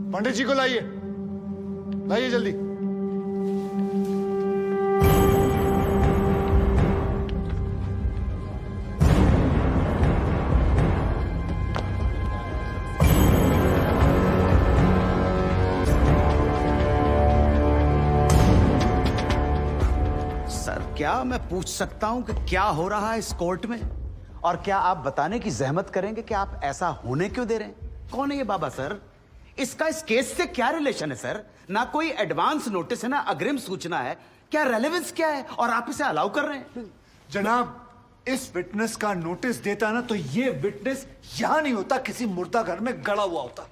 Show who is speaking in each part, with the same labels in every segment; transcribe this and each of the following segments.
Speaker 1: पंडित जी को लाइए, लाइए जल्दी।
Speaker 2: सर, क्या मैं पूछ सकता हूं कि क्या हो रहा है इस कोर्ट में? और क्या आप बताने की जहमत करेंगे कि आप ऐसा होने क्यों दे रहे हैं? कौन है ये बाबा सर? इसका इस केस से क्या रिलेशन है सर? ना कोई एडवांस नोटिस है, ना अग्रिम सूचना है। क्या रेलेवेंस क्या है और आप इसे अलाउ कर रहे हैं?
Speaker 1: जनाब, इस विटनेस का नोटिस देता ना तो ये विटनेस यहां नहीं होता, किसी मुर्दा घर में गड़ा हुआ होता।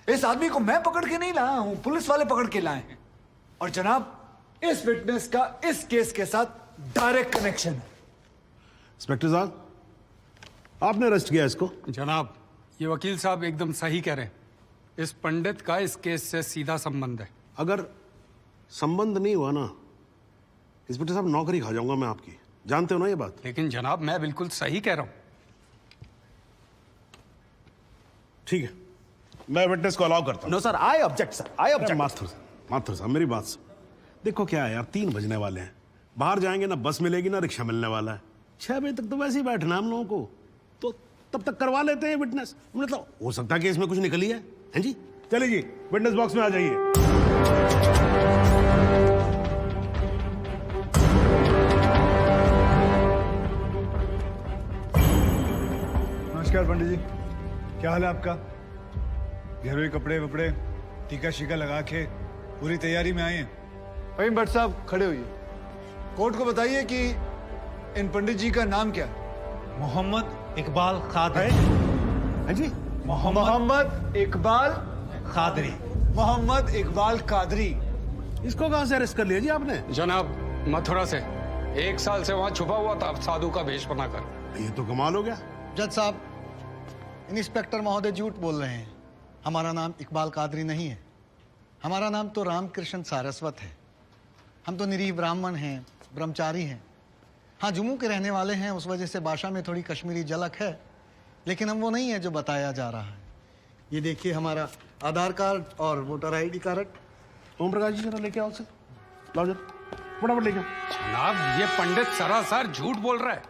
Speaker 1: इस आदमी को मैं पकड़ के नहीं लाया हूं, पुलिस वाले पकड़ के लाए हैं। और जनाब, इस विटनेस का इस केस के साथ डायरेक्ट कनेक्शन है।
Speaker 3: इंस्पेक्टर साहब, आपने अरेस्ट किया इसको?
Speaker 4: जनाब, ये वकील साहब एकदम सही कह रहे हैं। इस पंडित का इस केस से सीधा संबंध है।
Speaker 3: अगर संबंध नहीं हुआ ना, इंस्पेक्टर साहब, नौकरी खा जाऊंगा मैं आपकी। जानते हो ना ये बात?
Speaker 4: लेकिन जनाब, मैं बिल्कुल सही कह रहा हूं।
Speaker 3: ठीक है, मैं विटनेस को अलाउ करता हूं।
Speaker 2: No sir, I object sir, I object.
Speaker 3: Mathur साहब, मेरी बात सुन। देखो क्या है यार, 3 बजने वाले हैं। बाहर जाएंगे ना बस मिलेगी ना रिक्शा मिलने वाला है। 6 बजे तक तो वैसे ही बैठना हम लोगों को, तो तब तक करवा लेते हैं विटनेस। मतलब हो सकता है कि इसमें कुछ निकली है। हैं जी? चलिए जी, विटनेस बॉक्स में आ जाइए।
Speaker 1: नमस्कार पंडित जी, क्या हाल है आपका? घरेलू कपड़े वपड़े, टीका शीका लगा के पूरी तैयारी में आए हैं। भाई भट्ट साहब खड़े होइए। कोर्ट को बताइए कि इन पंडित जी का नाम क्या है?
Speaker 5: मोहम्मद इकबाल कादरी।
Speaker 3: हैं जी?
Speaker 1: मोहम्मद इकबाल
Speaker 5: कादरी।
Speaker 1: मोहम्मद इकबाल कादरी।
Speaker 3: इसको कहां से अरेस्ट कर लिया जी आपने?
Speaker 4: जनाब, मथुरा से 1 साल से वहां छुपा हुआ था साधु का भेष बनाकर।
Speaker 3: ये तो कमाल हो गया।
Speaker 6: जज साहब, इंस्पेक्टर महोदय झूठ बोल रहे हैं। हमारा नाम इकबाल कादरी नहीं है। हमारा नाम तो रामकृष्ण सारस्वत है। हम तो निरीह ब्राह्मण हैं, ब्रह्मचारी हैं। हाँ, जम्मू के रहने वाले हैं, उस वजह से भाषा में थोड़ी कश्मीरी झलक है, लेकिन हम वो नहीं है जो बताया जा रहा है। ये देखिए हमारा आधार कार्ड और voter ID card.
Speaker 3: Om Prakash ji, जरा लेके आओ सर। लाओ जरा, फटाफट लेके आओ।
Speaker 4: जनाब, ये पंडित सरासर झूठ बोल रहा है।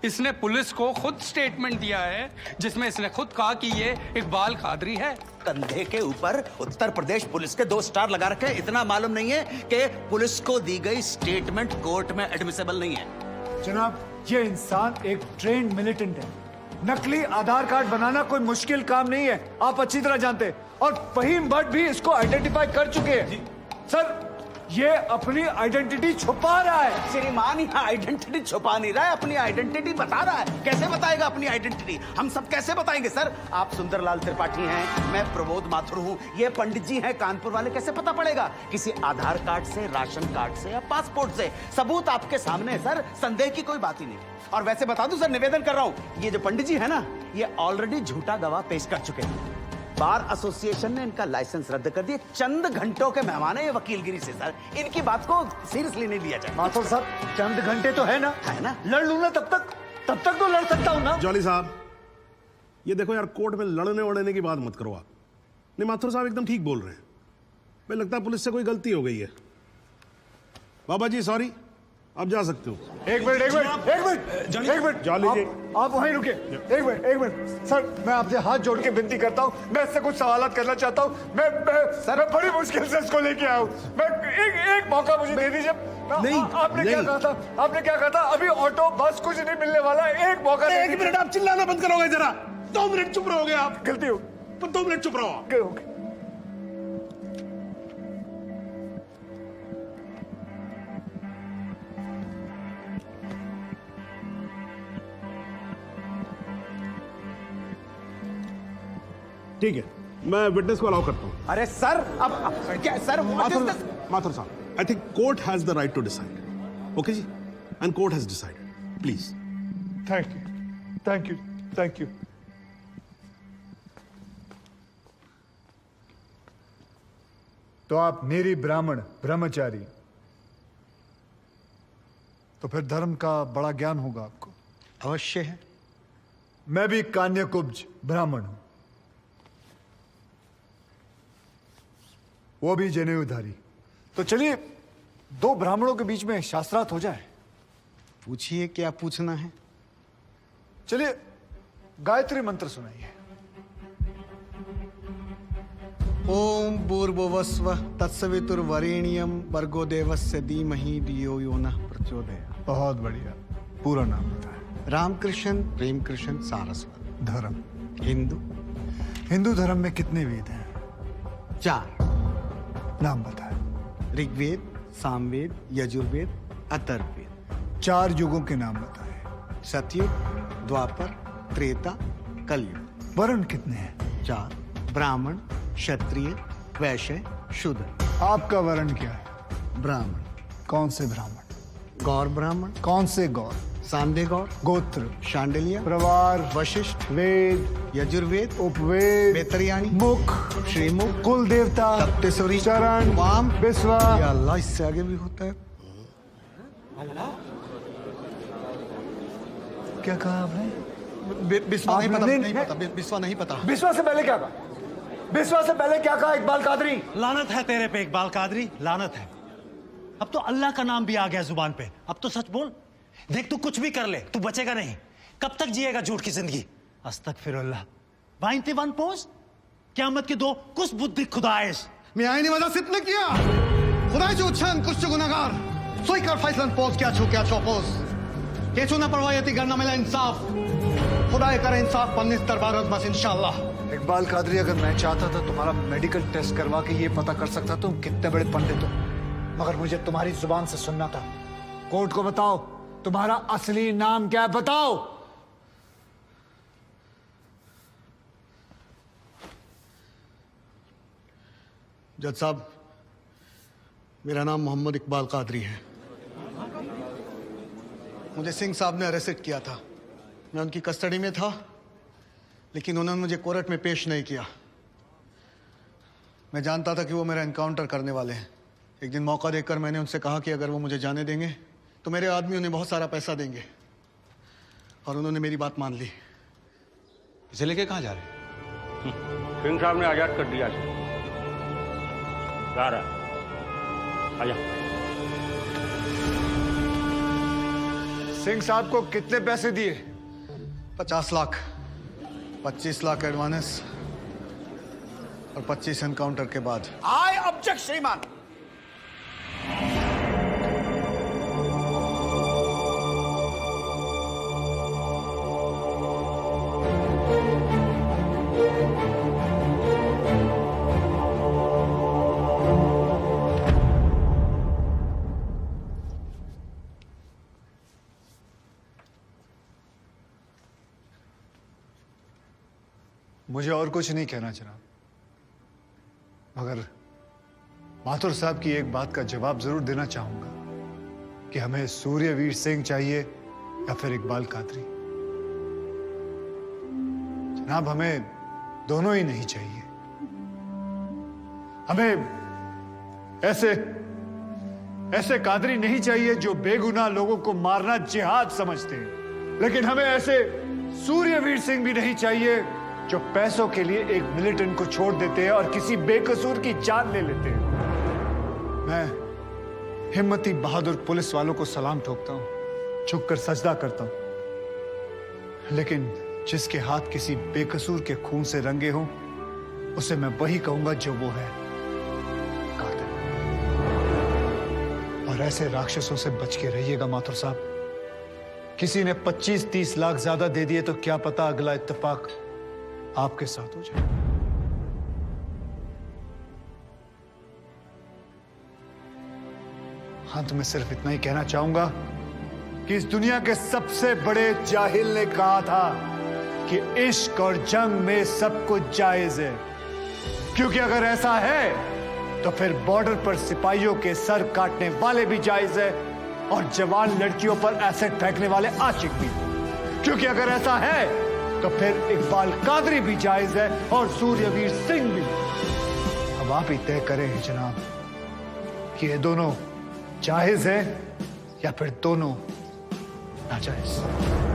Speaker 4: इसने पुलिस को खुद स्टेटमेंट दिया है जिसमें इसने खुद कहा कि ये इकबाल कादरी है।
Speaker 2: कंधे के ऊपर उत्तर प्रदेश पुलिस के 2 स्टार लगा रखे हैं। इतना मालूम नहीं है कि पुलिस को दी गई स्टेटमेंट कोर्ट में एडमिसेबल नहीं है।
Speaker 1: जनाब, ये इंसान एक ट्रेन्ड मिलिटेंट है। नकली आधार कार्ड बनाना कोई मुश्किल काम नहीं है, आप अच्छी तरह जानते हैं। और फहीम भट्ट भी इसको आइडेंटिफाई कर चुके हैं। सर, ये अपनी आइडेंटिटी छुपा रहा है।
Speaker 2: श्रीमान यहाँ आइडेंटिटी छुपा नहीं रहा है, अपनी आइडेंटिटी बता रहा है। कैसे बताएगा अपनी आइडेंटिटी? हम सब कैसे बताएंगे सर? आप सुंदरलाल त्रिपाठी हैं, मैं प्रबोध माथुर हूँ, ये पंडित जी हैं कानपुर वाले। कैसे पता पड़ेगा? किसी आधार कार्ड से, राशन कार्ड से या पासपोर्ट से। सबूत आपके सामने है सर, संदेह की कोई बात ही नहीं। और वैसे बता दूं सर, निवेदन कर रहा हूं, ये जो पंडित जी है ना, ये ऑलरेडी झूठा गवाह पेश कर चुके हैं। बार एसोसिएशन ने इनका लाइसेंस रद्द कर दिया। चंद घंटों के मेहमान है ये वकीलगिरी से सर, इनकी बात को सीरियसली नहीं लिया जाए।
Speaker 1: माथुर साहब, चंद घंटे तो है ना, लड़ लूं ना तब तक तो लड़ सकता हूं ना।
Speaker 3: जॉली साहब, ये देखो यार, कोर्ट में लड़ने वड़ने की बात मत करो आप। नहीं, माथुर साहब एकदम ठीक बोल रहे हैं। मुझे लगता है पुलिस से कोई गलती हो गई है। बाबा जी सॉरी, आप जा सकते हो।
Speaker 1: एक मिनट
Speaker 3: जॉली जी,
Speaker 1: आप वहीं रुके। एक मिनट सर, मैं आपसे हाथ जोड़ के विनती करता हूँ, मैं इससे कुछ सवालात करना चाहता हूँ। मैं बड़ी मुश्किल से इसको लेके आया हूँ। मैं एक मौका मुझे दे दीजिए।
Speaker 3: नहीं,
Speaker 1: आपने क्या कहा था? आपने क्या कहा था? अभी ऑटो बस कुछ नहीं मिलने वाला, एक मौका।
Speaker 3: 1 मिनट आप चिल्लाना बंद करोगे जरा? 2 मिनट चुप रहोगे आप?
Speaker 1: गलती हो,
Speaker 3: 2 मिनट चुप रहो आप। ठीक है, मैं विटनेस को अलाउ करता हूं।
Speaker 2: अरे सर, अब क्या सर?
Speaker 3: माथुर साहब, I think court has the right to decide. Okay ji, and court has decided. Please.
Speaker 1: Thank you. तो आप मेरी ब्राह्मण ब्रह्मचारी, तो फिर धर्म का बड़ा ज्ञान होगा आपको।
Speaker 6: अवश्य है।
Speaker 1: मैं भी कान्यकुब्ज ब्राह्मण हूं। वो भी जनेऊधारी। तो चलिए 2 ब्राह्मणों के बीच में शास्त्रार्थ हो जाए।
Speaker 6: पूछिए क्या पूछना है।
Speaker 1: चलिए गायत्री मंत्र सुनाइए।
Speaker 6: ओम भूर्भुवस्व तत्सवितुर्वरेण्यम भर्गो देवस्य धीमहि धियो यो नः प्रचोदयात्।
Speaker 1: बहुत बढ़िया, पूरा नाम बताएं।
Speaker 6: रामकृष्ण प्रेमकृष्ण सारस्वत।
Speaker 1: धर्म?
Speaker 6: हिंदू।
Speaker 1: हिंदू धर्म में कितने वेद हैं?
Speaker 6: 4।
Speaker 1: नाम बताएं।
Speaker 6: ऋग्वेद, सामवेद, यजुर्वेद, अथर्ववेद।
Speaker 1: 4 युगों के नाम बताएं।
Speaker 6: सतयुग, द्वापर, त्रेता, कलयुग।
Speaker 1: वर्ण कितने हैं?
Speaker 6: 4। ब्राह्मण, क्षत्रिय, वैश्य, शूद्र।
Speaker 1: आपका वर्ण क्या है?
Speaker 6: ब्राह्मण।
Speaker 1: कौन से ब्राह्मण?
Speaker 6: गौर ब्राह्मण।
Speaker 1: कौन से गौर?
Speaker 6: सांदे गौर।
Speaker 1: गोत्र?
Speaker 6: शांडिल्य।
Speaker 1: प्रवार?
Speaker 6: वशिष्ठ।
Speaker 1: वेद?
Speaker 6: यजुर्वेद।
Speaker 1: उपवेद?
Speaker 6: बेतरियाणी।
Speaker 1: मुख?
Speaker 6: श्रीमुख।
Speaker 1: कुल देवता?
Speaker 6: सप्तस्वरी।
Speaker 1: चरण?
Speaker 6: वाम।
Speaker 1: विश्वा?
Speaker 6: या अल्लाह, इससे आगे भी होता है।
Speaker 1: क्या कहा आपने?
Speaker 6: बिस्वा नहीं पता,
Speaker 1: आपने-
Speaker 6: नहीं पता, बिस्वा नहीं पता।
Speaker 1: विश्वा से पहले क्या कहा? विश्वा से पहले क्या कहा इकबाल कादरी?
Speaker 5: लानत है तेरे पे इकबाल कादरी, लानत है। अब तो अल्लाह का नाम भी आ गया जुबान पे। अब तो सच बोल। देख तू कुछ भी कर ले, तू बचेगा नहीं। कब तक जिएगा झूठ की जिंदगी? अस्तगफिरुल्लाह। वाइनते वन पोस क़यामत के 2 कुछ बुद्धि खुदाइश।
Speaker 6: मैं आईने वाला सिद्ध किया। खुदाई जो उच्छान कुछ गुनाहगार सोई कर फैसलन पोस क्या छू क्या चौपोस के छू ना परवायती करना मिला इंसाफ। खुदाई करे इंसाफ पन्नीस दरबार बस इंशाअल्लाह।
Speaker 1: इकबाल कादरी, अगर मैं चाहता था तुम्हारा मेडिकल टेस्ट करवा के ये पता कर सकता तुम कितने बड़े पंडित हो, मगर मुझे तुम्हारी जुबान से सुनना था। कोर्ट को बताओ तुम्हारा असली नाम क्या है, बताओ।
Speaker 6: जज साहब, मेरा नाम मोहम्मद इकबाल कादरी है। मुझे सिंह साहब ने अरेस्ट किया था। मैं उनकी कस्टडी में था, लेकिन उन्होंने मुझे कोर्ट में पेश नहीं किया। मैं जानता था कि वो मेरा एनकाउंटर करने वाले हैं। एक दिन मौका देकर मैंने उनसे कहा कि अगर वो मुझे जाने देंगे तो मेरे आदमी उन्हें बहुत सारा पैसा देंगे, और उन्होंने मेरी बात मान ली।
Speaker 7: इसे लेके कहाँ जा रहे हैं?
Speaker 3: सिंह साहब ने आजाद कर दिया। जा रहा है, आजा।
Speaker 1: सिंह साहब को कितने पैसे दिए?
Speaker 6: 50 लाख, 25 लाख एडवांस और 25 एनकाउंटर के बाद।
Speaker 2: आई ऑब्जेक्ट श्रीमान।
Speaker 1: मुझे और कुछ नहीं कहना जनाब, मगर माथुर साहब की एक बात का जवाब जरूर देना चाहूंगा कि हमें सूर्यवीर सिंह चाहिए या फिर इकबाल कादरी। जनाब, हमें दोनों ही नहीं चाहिए। हमें ऐसे कादरी नहीं चाहिए जो बेगुनाह लोगों को मारना जिहाद समझते हैं, लेकिन हमें ऐसे सूर्यवीर सिंह भी नहीं चाहिए जो पैसों के लिए एक मिलिटेंट को छोड़ देते हैं और किसी बेकसूर की जान ले लेते हैं। मैं हिम्मती बहादुर पुलिस वालों को सलाम ठोकता हूं, झुककर सजदा करता हूं, लेकिन जिसके हाथ किसी बेकसूर के खून से रंगे हों, उसे मैं वही कहूंगा जो वो है, कातिल। और ऐसे राक्षसों से बच के रहिएगा माथुर साहब। किसी ने 25-30 लाख ज्यादा दे दिए तो क्या पता अगला इत्तेफाक आपके साथ हो जाए। अंत में सिर्फ इतना ही कहना चाहूंगा कि इस दुनिया के सबसे बड़े जाहिल ने कहा था कि इश्क और जंग में सब कुछ जायज है, क्योंकि अगर ऐसा है तो फिर बॉर्डर पर सिपाहियों के सर काटने वाले भी जायज है और जवान लड़कियों पर एसिड फेंकने वाले आशिक भी, क्योंकि अगर ऐसा है तो फिर इकबाल कादरी भी जायज है और सूर्यवीर सिंह भी। अब आप ही तय करें जनाब कि ये दोनों जायज है या फिर दोनों नाजायज।